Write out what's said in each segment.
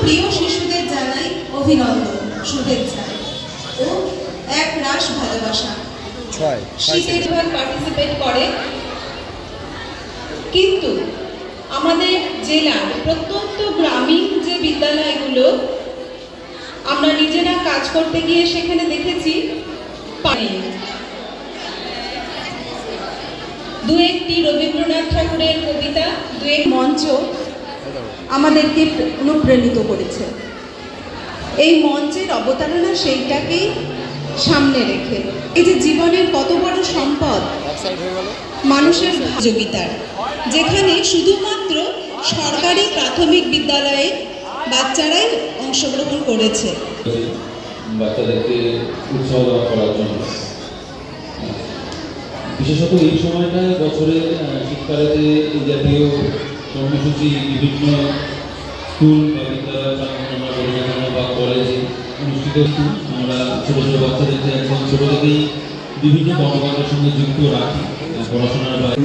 প্রিয় শিশুদের জানাই অভিনন্দন, শুভেচ্ছা ও এক রাশ ভালোবাসা। শিক্ষার্থীরা পার্টিসিপেট করে, কিন্তু আমাদের জেলার প্রত্যন্ত গ্রামীণ যে বিদ্যালয়গুলো আমরা নিজেরা কাজ করতে গিয়ে সেখানে দেখেছি পানি দু একটি রবীন্দ্রনাথ ঠাকুরের কবিতা, দু এক মঞ্চ আমাদেরকে অনুপ্রাণিত করেছে। এই মঞ্চের অবতারণা সেইটাকেই সামনে রেখে এই যে জীবনের কত বড় সম্পদ মানুষের সহযোগিতার, যেখানে শুধুমাত্র সরকারি প্রাথমিক বিদ্যালয়ে বাচ্চারাই অংশগ্রহণ করেছে। বাচ্চাদেরকে উৎসাহ করার জন্য বিশেষত এই সময়টায় বছরে শীতকালেতে এই জাতীয় কর্মসূচি বিভিন্ন স্কুল বা বিদ্যালয় বা কলেজে অনুষ্ঠিত। আমরা ছোটো ছোটো বাচ্চাদেরকে একদম ছোটো থেকেই বিভিন্ন কর্মকাণ্ডের সঙ্গে যুক্ত রাখি পড়াশোনার বাইরে।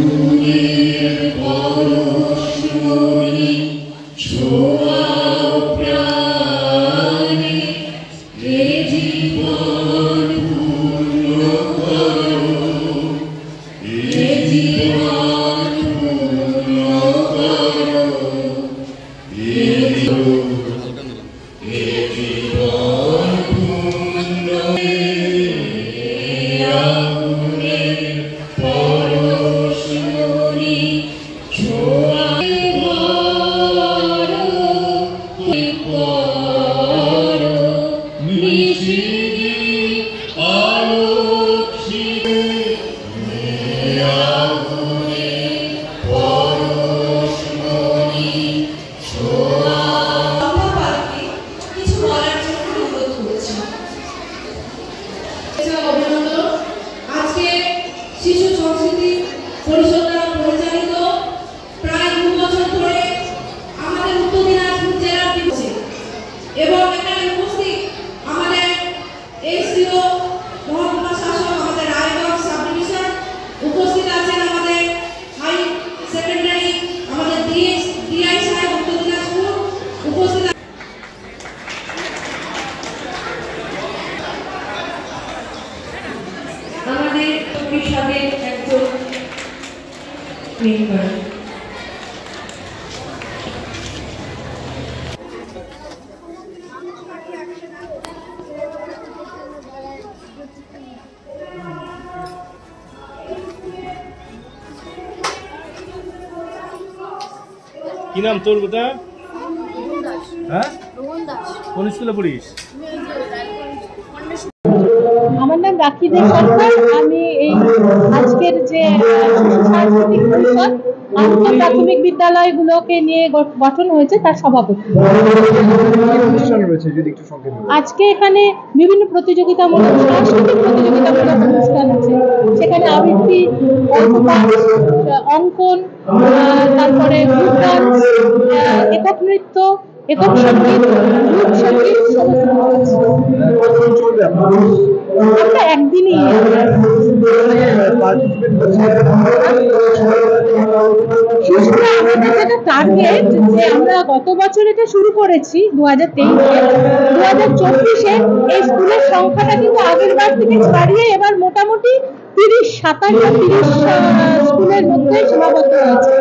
কি নাম তোর গোটা? হ্যাঁ, কোন স্কুলে পড়িস? আমার নাম রাখি দে সরকার। আমি এই আজকের যে সাংস্কৃতিক পরিষদ আন্তঃ প্রাথমিক বিদ্যালয়গুলোকে নিয়ে গঠন হয়েছে তার সভাপতি। আজকে এখানে বিভিন্ন প্রতিযোগিতামূলক সাংস্কৃতিক প্রতিযোগিতামূলক অনুষ্ঠান আছে। সেখানে আবৃত্তি, অঙ্কন, তারপরে গ্রুপ ডান্স, একক নৃত্য, একক সঙ্গীত, গ্রুপ সঙ্গীত সমস্ত আমরা একদিনই আমাদের যেটা টার্গেট, যে আমরা গত বছর এটা শুরু করেছি 2023-এ, 2024-এ এই স্কুলের সংখ্যাটা কিন্তু আগের বার থেকে ছাড়িয়ে এবার মোটামুটি 27-30 স্কুলের মধ্যে সীমাবদ্ধ হয়েছে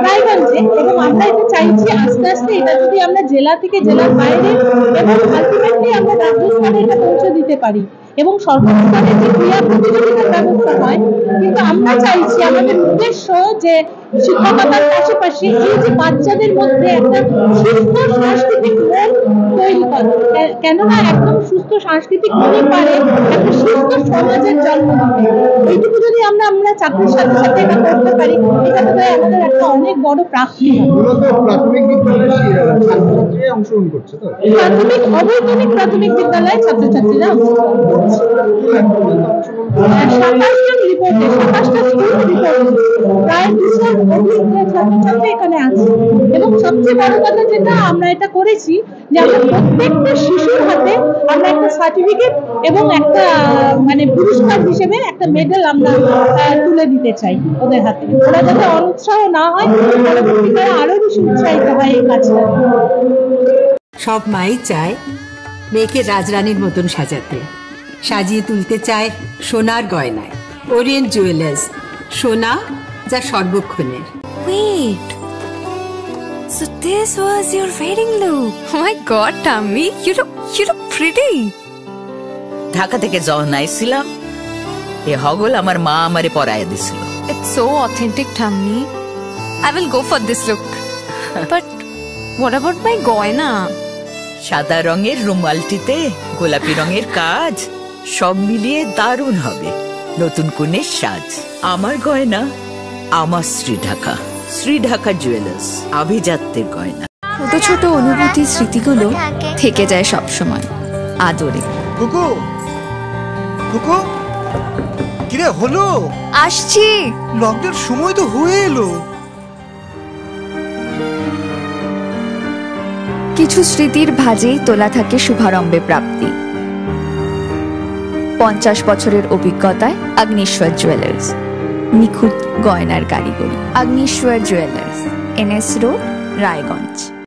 রায়গঞ্জে। এবং আমরা এটা চাইছি আস্তে আস্তে এটা যদি আমরা জেলা থেকে জেলার বাইরে এবং আলটিমেটলি আমরা রাজ্য স্তরে এটা পৌঁছে দিতে পারি এবং সরকারি স্তরে যে ক্রীড়া প্রতিযোগিতার ব্যবস্থা হয়। কিন্তু আমরা চাইছি, আমাদের উদ্দেশ্য যে শিক্ষকতার পাশাপাশি এই যে বাচ্চাদের মধ্যে একটা সুস্থ সাংস্কৃতিক মন তৈরি করা, কেননা একদম সুস্থ সাংস্কৃতিক মনে পারে একটা সুস্থ জন্ম দিতে। এইটুকু যদি আমরা চাকরির সাথে সাথে এটা করতে পারি, এটা তো আমাদের একটা অনেক বড় প্রাপ্তি হবে। প্রাথমিক বিদ্যালয়ে ছাত্রছাত্রীরা অংশগ্রহণ করছে তো? অবৈতনিক প্রাথমিক বিদ্যালয়ে ছাত্রছাত্রীরা 27 জন রিপোর্টে, 27টা স্কুল রিপোর্ট, প্রায় 200 অধিক ছাত্রছাত্রী এখানে আছে। এবং সবচেয়ে বড় কথা যেটা আমরা এটা করেছি, যে আমরা প্রত্যেকটা শিশুর হাতে আমরা একটা সার্টিফিকেট এবং একটা পুরস্কার হিসেবে একটা মেডেল আমরা তুলে দিতে চাই ওদের হাতে। ওরা যাতে অনুৎসাহ না হয়, পরবর্তীকালে আরো বেশি উৎসাহিত হয় এই কাজটা। সব মাই চায় মেয়েকে রাজরানীর মতন সাজাতে, সাজিয়ে তুলতে চায় সোনার গয়নায়। ওরিয়েন্ট জুয়েলার্স, সোনা যা সর্বক্ষণের। Wait, so this was your wedding look? Oh my God, Tammy, you look pretty. Dhaka থেকে যখন আইছিলাম, এ হগল আমার মা আমারে পরায় দিছিল। It's so authentic, Tammy. I will go for this look. But what about my goina? সাদা রঙের রুমালটিতে গোলাপি রঙের কাজ, সব মিলিয়ে দারুণ হবে নতুন কনের সাজ। আমার গয়না আমার শ্রী ঢাকা জুয়েলার্স, আভিজাত্যের গয়না। ছোট ছোট অনুভূতি, স্মৃতিগুলো থেকে যায় সব সময় আদরে। কুকু কুকু, কিরে হলো? আসছি। লকডাউন সময় তো হয়ে এলো। কিছু স্মৃতির ভাজেই তোলা থাকে শুভারম্ভে প্রাপ্তি। 50 বছরের অভিজ্ঞতায় আগ্নেশ্বর জুয়েলার্স, নিখুঁত গয়নার কারিগরি। Agneshwar jewellers, NS road, Raiganj.